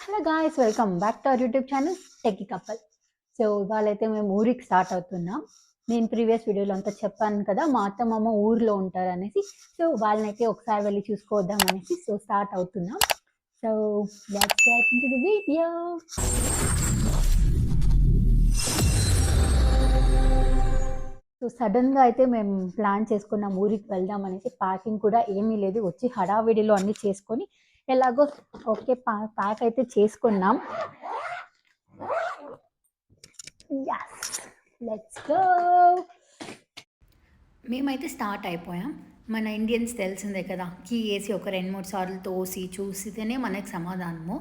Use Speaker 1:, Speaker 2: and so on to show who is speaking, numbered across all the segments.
Speaker 1: Hello guys, welcome back to our YouTube channel techie couple. So ఇవాళైతే మేము ఊరికి start అవుతున్నాం. నేను ప్రీవియస్ వీడియోలో అంతా చెప్పాను కదా, మా అత్త మామ ఊర్లో ఉంటారనేసి. సో వాళ్ళనైతే ఒకసారి వెళ్ళి చూసుకోవద్దాం అనేసి సో స్టార్ట్ అవుతున్నాం. So let's get into the video. So సడన్గా అయితే మేము ప్లాన్ చేసుకున్నాం ఊరికి వెళ్దాం అనేసి. ప్యాకింగ్ కూడా ఏమీ లేదు, వచ్చి హడావిడిలో అన్నీ చేసుకొని ఎలాగో ఓకే ప్యాక్ అయితే చేసుకున్నాం. Yes, let's go. మేమైతే స్టార్ట్ అయిపోయాం. మన ఇండియన్స్ తెలిసిందే కదా, కీ వేసి ఒక 2-3 సార్లు తోసి చూసితేనే మనకు సమాధానము.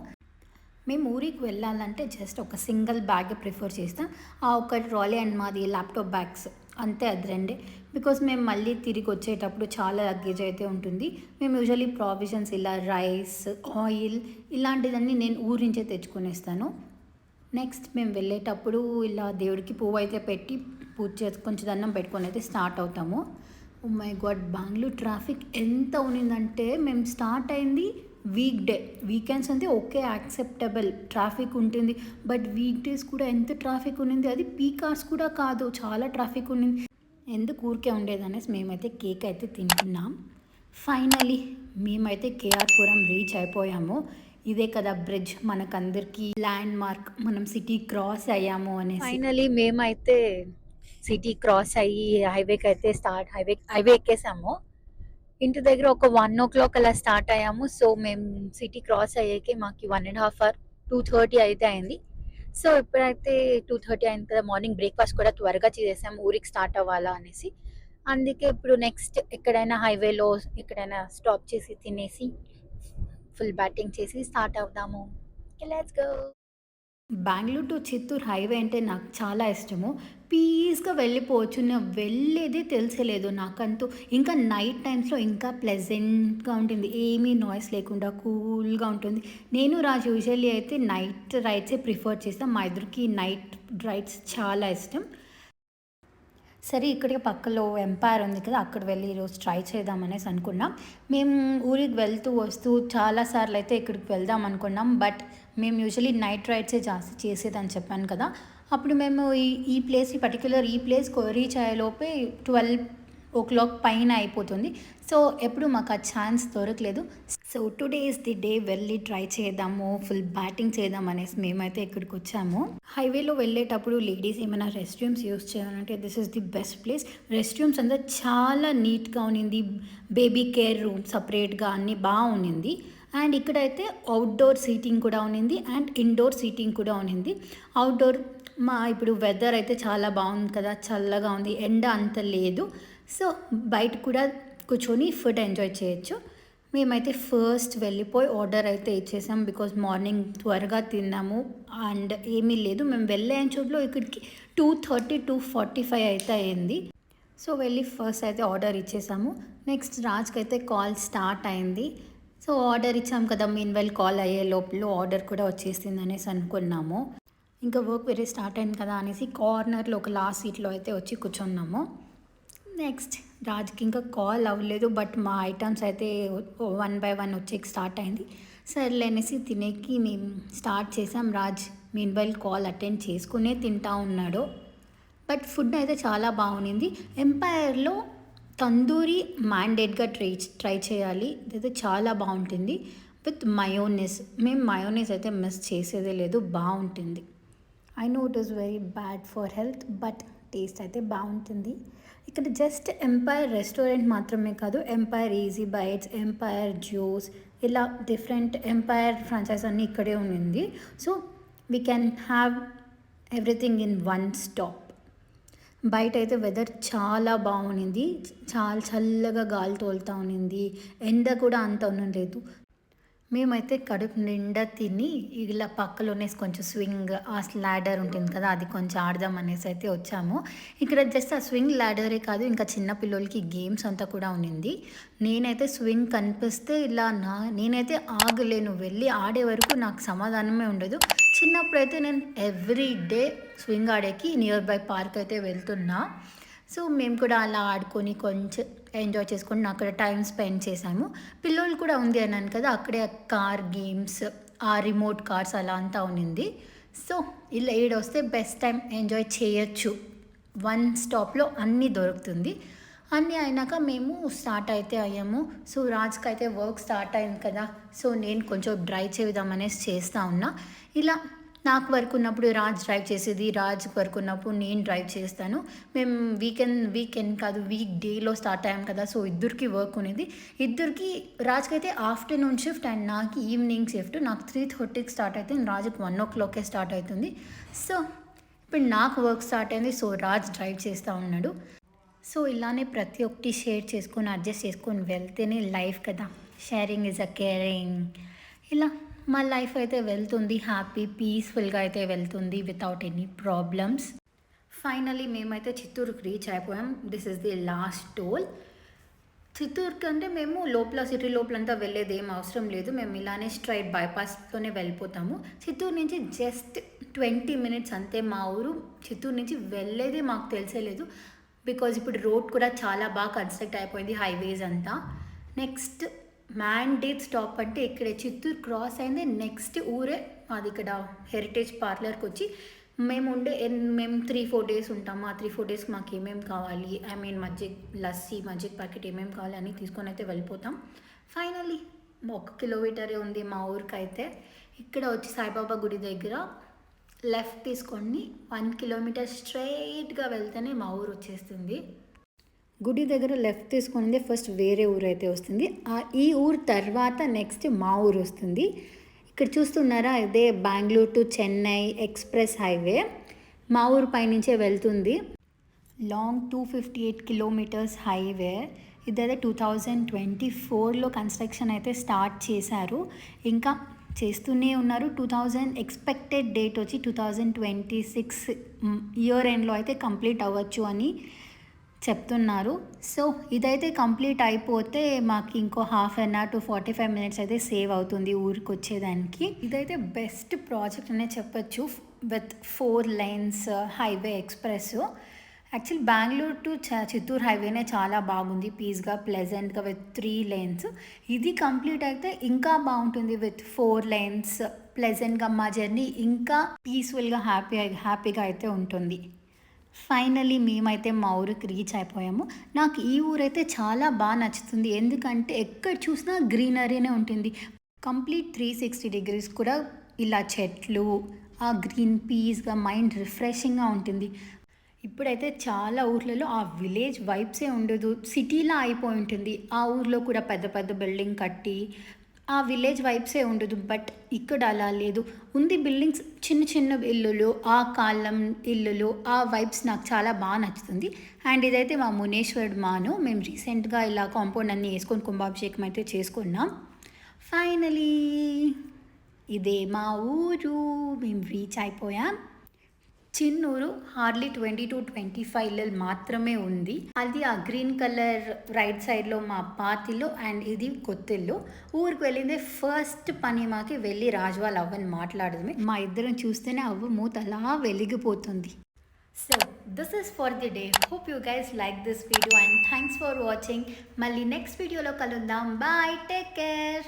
Speaker 1: మేము ఊరికి వెళ్ళాలంటే జస్ట్ ఒక సింగిల్ బ్యాగ్ ప్రిఫర్ చేస్తాం. ఆ ఒక ట్రాలీ అండ్ మాది ల్యాప్టాప్ బ్యాగ్స్ అంతే, అది రెండే. బికాస్ మేము మళ్ళీ తిరిగి వచ్చేటప్పుడు చాలా లగేజ్ అయితే ఉంటుంది. మేము యూజువలీ ప్రావిజన్స్ ఇలా రైస్, ఆయిల్ ఇలాంటివన్నీ నేను ఊరి నుంచే తెచ్చుకునేస్తాను. నెక్స్ట్ మేము వెళ్ళేటప్పుడు ఇలా దేవుడికి పువ్వు అయితే పెట్టి పూజ చేసి కొంచెం దండం పెట్టుకొని అయితే స్టార్ట్ అవుతాము. Oh my God, Bengaluru traffic ఎంత ఉన్నిందంటే మేము స్టార్ట్ అయింది వీక్ డే. వీకెండ్స్ అంటే ఓకే యాక్సెప్టబుల్, ట్రాఫిక్ ఉంటుంది. బట్ వీక్ డేస్ కూడా ఎంత ట్రాఫిక్ ఉన్నింది, అది పీక్ అవర్స్ కూడా కాదు, చాలా ట్రాఫిక్ ఉన్నింది. ఎందుకు ఊరికే ఉండేదనేసి మేమైతే కేక్ అయితే తింటున్నాం. ఫైనలీ మేమైతే కేఆర్పురం రీచ్ అయిపోయాము. ఇదే కదా బ్రిడ్జ్, మనకందరికీ ల్యాండ్ మార్క్, మనం సిటీ క్రాస్ అయ్యాము అనేసి. ఫైనలీ మేమైతే సిటీ క్రాస్ అయ్యి హైవేకి అయితే హైవే ఎక్కేసాము. ఇంటి దగ్గర ఒక 1 o'clock అలా స్టార్ట్ అయ్యాము. సో మేము సిటీ క్రాస్ అయ్యాకే మాకు 1.5 hour 2:30 అయితే అయింది. సో ఇప్పుడైతే 2:30 అయింది కదా, మార్నింగ్ బ్రేక్ఫాస్ట్ కూడా త్వరగా చేసేసాము ఊరికి స్టార్ట్ అవ్వాలా అనేసి. అందుకే ఇప్పుడు నెక్స్ట్ ఎక్కడైనా హైవేలో ఎక్కడైనా స్టాప్ చేసి తినేసి ఫుల్ బ్యాటింగ్ చేసి స్టార్ట్ అవుదాము. Let's go. Bengaluru to Chittoor highway అంటే నాకు చాలా ఇష్టము. పీస్గా వెళ్ళిపోవచ్చు. నేను వెళ్ళేదే తెలిసలేదు నాకంతూ. ఇంకా నైట్ టైమ్స్లో ఇంకా ప్లెజెంట్గా ఉంటుంది, ఏమీ నాయిస్ లేకుండా కూల్గా ఉంటుంది. నేను రాజు యూజువల్లీ అయితే నైట్ రైడ్సే ప్రిఫర్ చేస్తాం. మా ఇద్దరికి నైట్ రైడ్స్ చాలా ఇష్టం. సరే, ఇక్కడికి పక్కలో ఎంపైర్ ఉంది కదా, అక్కడ వెళ్ళి ఈరోజు ట్రై చేద్దామనేసి అనుకున్నాం. మేము ఊరికి వెళ్తూ వస్తూ చాలాసార్లు అయితే ఇక్కడికి వెళ్దాం అనుకున్నాం. బట్ మేము యూజువలీ నైట్ రైడ్సే జాస్తి చేసేదని చెప్పాను కదా. అప్పుడు మేము ఈ ప్లేస్ ఈ ప్లేస్ రీచ్ అయ్యేలోపే 12 o'clock పైన అయిపోతుంది. సో ఎప్పుడు మాకు ఆ ఛాన్స్ దొరకలేదు. So today is the day, వెళ్ళి ట్రై చేద్దాము, ఫుల్ బ్యాటింగ్ చేద్దాం అనేసి మేమైతే ఇక్కడికి వచ్చాము. హైవేలో వెళ్ళేటప్పుడు లేడీస్ ఏమైనా రెస్ట్ రూమ్స్ యూస్ చేయాలంటే this is the best place. Rest rooms అంతా చాలా నీట్గా ఉన్నింది. బేబీ కేర్ రూమ్ సపరేట్గా అన్నీ బాగుంది. అండ్ ఇక్కడైతే అవుట్డోర్ సీటింగ్ కూడా ఉన్నింది అండ్ ఇండోర్ సీటింగ్ కూడా ఉన్నింది. అవుట్డోర్ ఇప్పుడు వెదర్ అయితే చాలా బాగుంది కదా, చల్లగా ఉంది, ఎండ అంత లేదు. సో బయట కూడా కూర్చొని ఫుడ్ ఎంజాయ్ చేయొచ్చు. మేమైతే ఫస్ట్ వెళ్ళిపోయి ఆర్డర్ అయితే ఇచ్చేసాం. బికాజ్ మార్నింగ్ త్వరగా తిన్నాము అండ్ ఏమీ లేదు. మేము వెళ్ళే చూపులో ఇక్కడికి 2:30 2:45 అయితే అయింది. సో వెళ్ళి ఫస్ట్ అయితే ఆర్డర్ ఇచ్చేసాము. నెక్స్ట్ రాజ్కి అయితే కాల్ స్టార్ట్ అయింది. సో ఆర్డర్ ఇచ్చాము కదా, మీన్వెల్ కాల్ అయ్యే లోపల ఆర్డర్ కూడా వచ్చేసింది అనేసి అనుకున్నాము. ఇంకా వర్క్ వేరే స్టార్ట్ అయింది కదా అనేసి కార్నర్లో ఒక లాస్ట్ సీట్లో అయితే వచ్చి కూర్చున్నాము. నెక్స్ట్ రాజ్కి ఇంకా కాల్ అవ్వలేదు, బట్ మా ఐటమ్స్ అయితే 1 by 1 వచ్చి స్టార్ట్ అయింది. సర్లే అనేసి తినేకి మేము స్టార్ట్ చేసాం. రాజ్ మీన్వైల్ కాల్ అటెండ్ చేసుకునే తింటా ఉన్నాడు. బట్ ఫుడ్ అయితే చాలా బాగుంది. ఎంపైర్లో తందూరి మ్యాండేట్గా ట్రై చేయాలి, ఇదైతే చాలా బాగుంటుంది విత్ మయోనీస్. మేము మయోనీస్ అయితే మిస్ చేసేదే లేదు, బాగుంటుంది. I know it is very bad for health, but taste అయితే బాగుంటుంది. ఇక్కడ జస్ట్ ఎంపైర్ రెస్టారెంట్ మాత్రమే కాదు, Empire Easy Bites, Empire juice, ఇలా డిఫరెంట్ ఎంపైర్ ఫ్రాంచైజ్ అన్నీ ఇక్కడే ఉంది. So we can have everything in one stop. బయట అయితే వెదర్ చాలా బాగుంది, చాలా చల్లగా గాలి తోలుతూ ఉన్నింది, ఎండ కూడా అంత ఉండలేదు. మేమైతే కడుపు నిండా తిని ఇలా పక్కలోనే కొంచెం స్వింగ్, ఆ ల్యాడర్ ఉంటుంది కదా, అది కొంచెం ఆడదాం అనేసి అయితే వచ్చాము. ఇక్కడ జస్ట్ ఆ స్వింగ్ ల్యాడరే కాదు, ఇంకా చిన్న పిల్లలకి గేమ్స్ అంతా కూడా ఉన్నింది. నేనైతే స్వింగ్ కనిపిస్తే నేనైతే ఆగలేను, వెళ్ళి ఆడే వరకు నాకు సమాధానమే ఉండదు. చిన్నప్పుడైతే నేను ఎవ్రీ డే స్వింగ్ ఆడేకి నియర్ బై పార్క్ అయితే వెళ్తున్నా. సో మేము కూడా అలా ఆడుకొని కొంచెం ఎంజాయ్ చేసుకొని అక్కడ టైం స్పెండ్ చేసాము. పిల్లలు కూడా ఉంది అన్నాను కదా, అక్కడే కార్ గేమ్స్ ఆ రిమోట్ కార్స్ అలా అంతా ఉన్నింది. సో ఇలా ఈడొస్తే బెస్ట్ టైం ఎంజాయ్ చేయొచ్చు. వన్ స్టాప్లో అన్నీ దొరుకుతుంది. అన్నీ అయినాక మేము స్టార్ట్ అయితే అయ్యాము. సో రాజ్కి అయితే వర్క్ స్టార్ట్ అయింది కదా, సో నేను కొంచెం డ్రైవ్ చేద్దామనేసి చేస్తూ ఉన్నా. ఇలా నాకు వర్క్ ఉన్నప్పుడు రాజ్ డ్రైవ్ చేసేది, రాజ్ వర్క్ ఉన్నప్పుడు నేను డ్రైవ్ చేస్తాను. మేము వీకెండ్ కాదు, వీక్ డేలో స్టార్ట్ అయ్యాం కదా, సో ఇద్దరికి వర్క్ ఉన్నది. ఇద్దరికి రాజ్కి అయితే ఆఫ్టర్నూన్ షిఫ్ట్ అండ్ నాకు ఈవినింగ్ షిఫ్ట్. నాకు 3:30కి స్టార్ట్ అవుతుంది, రాజుకి 1 o'clockకే స్టార్ట్ అవుతుంది. సో ఇప్పుడు నాకు వర్క్ స్టార్ట్ అయింది, సో రాజ్ డ్రైవ్ చేస్తూ ఉన్నాడు. సో ఇలానే ప్రతి ఒక్కటి షేర్ చేసుకొని అడ్జస్ట్ చేసుకొని వెళ్తేనే లైఫ్ కదా. Sharing is a caring. ఇలా మా లైఫ్ అయితే వెళ్తుంది, హ్యాపీ పీస్ఫుల్గా అయితే వెళ్తుంది వితౌట్ ఎనీ ప్రాబ్లమ్స్. ఫైనలీ మేమైతే చిత్తూరుకి రీచ్ అయిపోయాం. This is the last toll. చిత్తూరుకి అంటే మేము సిటీ లోపలంతా వెళ్ళేది ఏం అవసరం లేదు. మేము ఇలానే స్ట్రైట్ బైపాస్తోనే వెళ్ళిపోతాము. చిత్తూరు నుంచి జస్ట్ 20 minutes అంతే మా ఊరు. చిత్తూరు నుంచి వెళ్ళేది మాకు తెలిసేలేదు, బికాజ్ ఇప్పుడు రోడ్ కూడా చాలా బాగా కన్స్ట్రక్ట్ అయిపోయింది, హైవేస్ అంతా. నెక్స్ట్ మ్యాండేట్ స్టాప్ అంటే ఇక్కడే చిత్తూరు క్రాస్ అయింది, నెక్స్ట్ ఊరే అది. ఇక్కడ హెరిటేజ్ పార్లర్కి వచ్చి మేము 3-4 days ఉంటాము. ఆ 3-4 days మాకు ఏమేమి కావాలి, మజ్జిగ, లస్సీ, మజ్జిగ ప్యాకెట్ ఏమేమి కావాలి అని తీసుకొని అయితే వెళ్ళిపోతాం. ఫైనలీ 1 kilometer ఉంది మా ఊరికైతే. ఇక్కడ వచ్చి సాయిబాబా గుడి దగ్గర లెఫ్ట్ తీసుకొని 1 kilometer స్ట్రైట్గా వెళ్తేనే మా ఊరు వచ్చేస్తుంది. గుడి దగ్గర లెఫ్ట్ తీసుకుంటే ఫస్ట్ వేరే ఊరు అయితే వస్తుంది. ఈ ఊరు తర్వాత నెక్స్ట్ మా ఊరు వస్తుంది. ఇక్కడ చూస్తున్నారా, ఇదే Bengaluru to Chennai express highway మా ఊరు పైనుంచే వెళ్తుంది. Long 258 kilometers highway. ఇదైతే 2024లో కన్స్ట్రక్షన్ అయితే స్టార్ట్ చేశారు, ఇంకా చేస్తూనే ఉన్నారు. ఎక్స్పెక్టెడ్ డేట్ వచ్చి 2026 ఇయర్ ఎండ్లో అయితే కంప్లీట్ అవ్వచ్చు అని చెప్తున్నారు. సో ఇదైతే కంప్లీట్ అయిపోతే మాకు ఇంకో 1/2 hour to 45 minutes అయితే సేవ్ అవుతుంది ఊరికి వచ్చేదానికి. ఇదైతే బెస్ట్ ప్రాజెక్ట్ అనే చెప్పచ్చు, with 4 lanes highway express. Actually Bengaluru to Chittoor హైవేనే చాలా బాగుంది, పీస్గా ప్లెజెంట్గా విత్ 3 lanes. ఇది కంప్లీట్ అయితే ఇంకా బాగుంటుంది విత్ 4 lanes, ప్లెజెంట్గా మా జర్నీ ఇంకా పీస్ఫుల్గా హ్యాపీగా అయితే ఉంటుంది. ఫైనలీ మేమైతే మా ఊరికి రీచ్ అయిపోయాము. నాకు ఈ ఊరైతే చాలా బాగా నచ్చుతుంది, ఎందుకంటే ఎక్కడ చూసినా గ్రీనరీనే ఉంటుంది. కంప్లీట్ 360 degrees కూడా ఇలా చెట్లు, ఆ గ్రీన్ పీస్గా మైండ్ రిఫ్రెషింగ్గా ఉంటుంది. ఇప్పుడైతే చాలా ఊర్లలో ఆ విలేజ్ వైబ్సే ఉండదు, సిటీలా అయిపోయి ఉంటుంది. ఆ ఊర్లో కూడా పెద్ద పెద్ద బిల్డింగ్ కట్టి ఆ విలేజ్ వైబ్సే ఉండదు. బట్ ఇక్కడ అలా లేదు, ఉంది బిల్డింగ్స్, చిన్న ఇల్లులు, ఆ కాలం ఇల్లులు, ఆ వైబ్స్ నాకు చాలా బాగా నచ్చుతుంది. అండ్ ఇదైతే మా మునేశ్వరుడు మాను. మేము రీసెంట్గా ఇలా కాంపౌండ్ అన్నీ వేసుకొని కుంభాభిషేకం అయితే చేసుకున్నాం. ఫైనలీ ఇదే మా ఊరు, మేము రీచ్ అయిపోయాం. చిన్నూరు హార్డ్లీ 20-25 ఇళ్ళు మాత్రమే ఉంది. అది ఆ గ్రీన్ కలర్ రైట్ సైడ్లో మా పాతిల్లు అండ్ ఇది కొత్తిల్లు. ఊరికి వెళ్ళిందే ఫస్ట్ పని మాకి వెళ్ళి రాజు వాళ్ళ అవ్వని మాట్లాడడమే. మా ఇద్దరం చూస్తేనే అవ్వ మూత అలా వెలిగిపోతుంది. So this is for the day. Hope you guys like this video and thanks for watching. మళ్ళీ నెక్స్ట్ వీడియోలో కలుద్దాం. Bye, take care.